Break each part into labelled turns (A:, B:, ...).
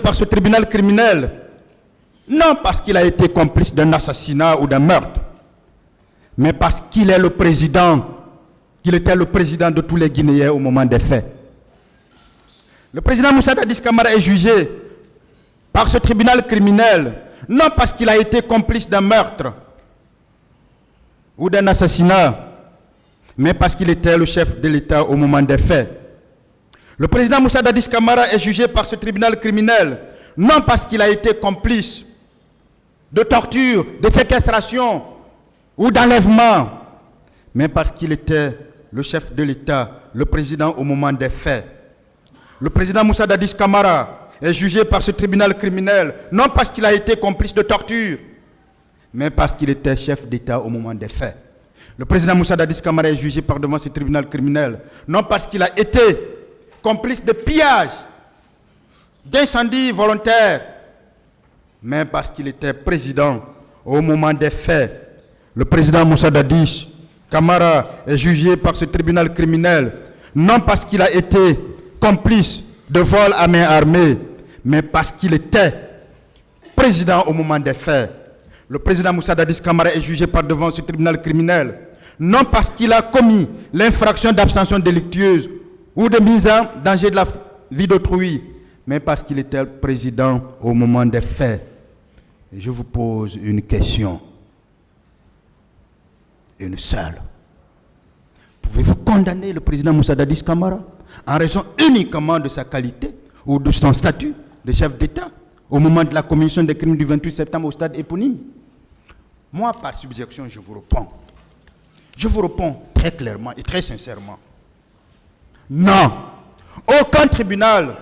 A: par ce tribunal criminel, non parce qu'il a été complice d'un assassinat ou d'un meurtre, mais parce qu'il est le président, qu'il était le président de tous les Guinéens au moment des faits. Le président Moussa Dadis Camara est jugé par ce tribunal criminel, non parce qu'il a été complice d'un meurtre ou d'un assassinat, mais parce qu'il était le chef de l'État au moment des faits. Le président Moussa Dadis Camara est jugé par ce tribunal criminel, non parce qu'il a été complice de torture, de séquestration ou d'enlèvement, mais parce qu'il était le chef de l'État, le président au moment des faits. Le président Moussa Dadis Camara est jugé par ce tribunal criminel, non parce qu'il a été complice de torture, mais parce qu'il était chef d'État au moment des faits. Le président Moussa Dadis Camara est jugé par devant ce tribunal criminel, non parce qu'il a été complice de pillage, d'incendie volontaire, mais parce qu'il était président au moment des faits. Le président Moussa Dadis Camara est jugé par ce tribunal criminel, non parce qu'il a été complice de vol à main armée, mais parce qu'il était président au moment des faits. Le président Moussa Dadis Camara est jugé par devant ce tribunal criminel, non parce qu'il a commis l'infraction d'abstention délictueuse ou de mise en danger de la vie d'autrui, mais parce qu'il était président au moment des faits. Et je vous pose une question, une seule. Pouvez-vous condamner le président Moussa Dadis Camara en raison uniquement de sa qualité ou de son statut de chef d'État au moment de la commission des crimes du 28 septembre au stade éponyme? Moi, par subjection, je vous réponds. Je vous réponds très clairement et très sincèrement. Non, aucun tribunal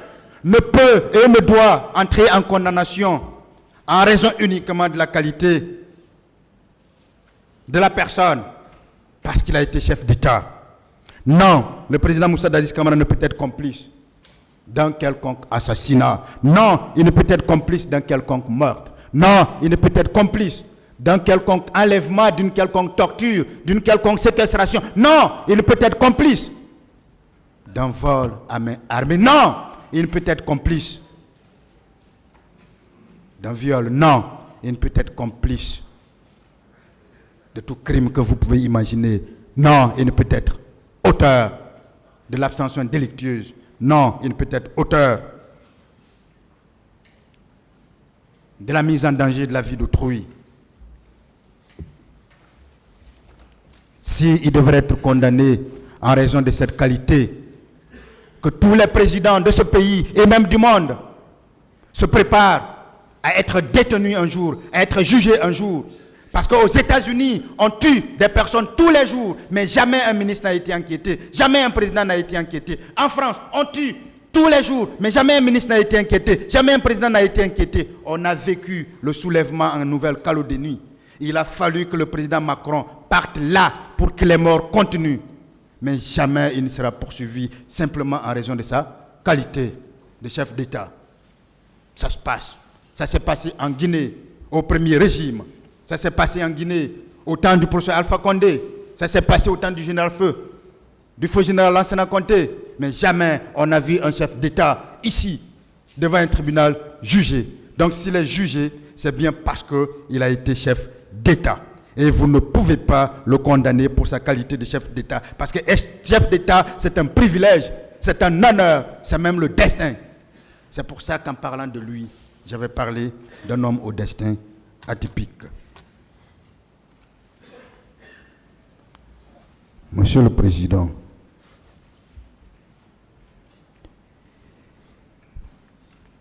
A: ne peut et ne doit entrer en condamnation en raison uniquement de la qualité de la personne parce qu'il a été chef d'État. Non, le président Moussa Dadis Camara ne peut être complice d'un quelconque assassinat. Non, il ne peut être complice d'un quelconque meurtre. Non, il ne peut être complice d'un quelconque enlèvement, d'une quelconque torture, d'une quelconque séquestration. Non, il ne peut être complice d'un vol à main armée. Non, il ne peut être complice d'un viol. Non, il ne peut être complice de tout crime que vous pouvez imaginer. Non, il ne peut être auteur de l'abstention délictueuse. Non, il ne peut être auteur de la mise en danger de la vie d'autrui. S'il devrait être condamné en raison de cette qualité, que tous les présidents de ce pays et même du monde se préparent à être détenus un jour, à être jugés un jour. Parce qu'aux États-Unis, on tue des personnes tous les jours, mais jamais un ministre n'a été inquiété, jamais un président n'a été inquiété. En France, on tue tous les jours, mais jamais un ministre n'a été inquiété, jamais un président n'a été inquiété. On a vécu le soulèvement en Nouvelle-Calédonie. Il a fallu que le président Macron parte là pour que les morts continuent. Mais jamais il ne sera poursuivi simplement en raison de sa qualité de chef d'État. Ça se passe. Ça s'est passé en Guinée au premier régime. Ça s'est passé en Guinée au temps du professeur Alpha Condé. Ça s'est passé au temps du général Feu, du feu général Lansana Conté. Mais jamais on a vu un chef d'État ici, devant un tribunal, jugé. Donc s'il est jugé, c'est bien parce qu'il a été chef d'État. Et vous ne pouvez pas le condamner pour sa qualité de chef d'État. Parce que être chef d'État, c'est un privilège, c'est un honneur, c'est même le destin. C'est pour ça qu'en parlant de lui, j'avais parlé d'un homme au destin atypique. Monsieur le Président,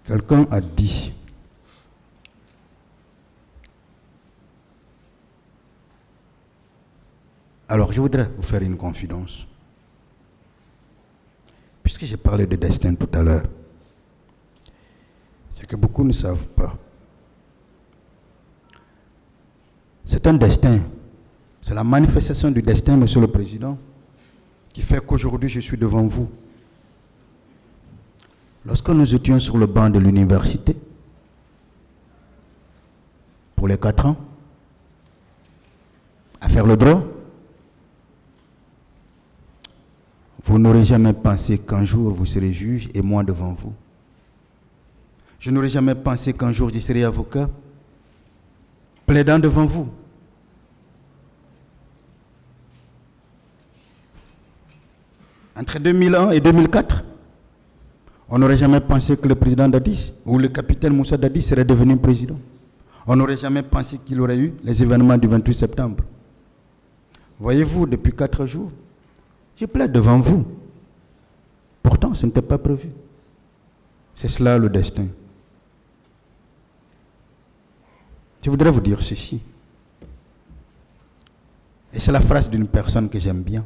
A: quelqu'un a dit alors je voudrais vous faire une confidence. Puisque j'ai parlé de destin tout à l'heure, c'est que beaucoup ne savent pas. C'est un destin. C'est la manifestation du destin, Monsieur le Président, qui fait qu'aujourd'hui je suis devant vous. Lorsque nous étions sur le banc de l'université, pour les 4 ans, à faire le droit, vous n'aurez jamais pensé qu'un jour vous serez juge et moi devant vous. Je n'aurais jamais pensé qu'un jour je serais avocat, plaidant devant vous. Entre 2001 et 2004, on n'aurait jamais pensé que le président Dadis ou le capitaine Moussa Dadis serait devenu président. On n'aurait jamais pensé qu'il aurait eu les événements du 28 septembre. Voyez-vous, depuis 4 jours, je plaide devant vous. Pourtant, ce n'était pas prévu. C'est cela le destin. Je voudrais vous dire ceci. Et c'est la phrase d'une personne que j'aime bien.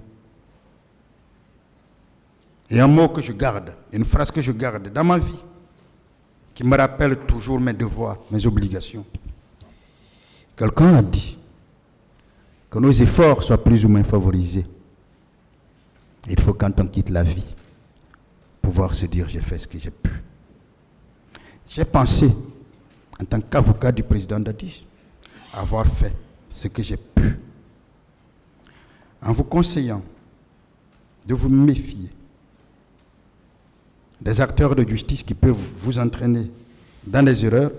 A: Et un mot que je garde, une phrase que je garde dans ma vie, qui me rappelle toujours mes devoirs, mes obligations. Quelqu'un a dit que nos efforts soient plus ou moins favorisés. Il faut, quand on quitte la vie, pouvoir se dire j'ai fait ce que j'ai pu. J'ai pensé, en tant qu'avocat du président Dadis, avoir fait ce que j'ai pu. En vous conseillant de vous méfier des acteurs de justice qui peuvent vous entraîner dans des erreurs,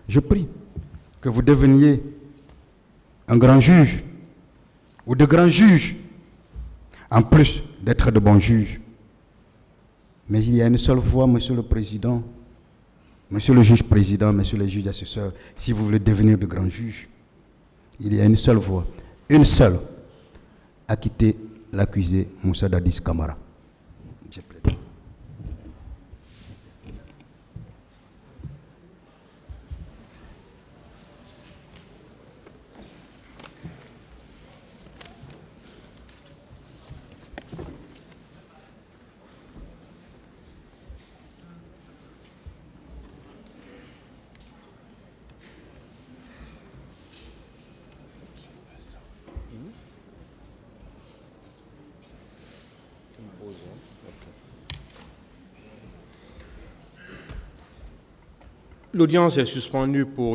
A: je prie que vous deveniez un grand juge ou de grands juges, en plus d'être de bons juges. Mais il y a une seule voie, Monsieur le Président, Monsieur le juge président, Monsieur le juge assesseur, si vous voulez devenir de grands juges, il y a une seule voie, une seule, acquitter l'accusé Moussa Dadis Camara. Je plaide.
B: L'audience est suspendue pour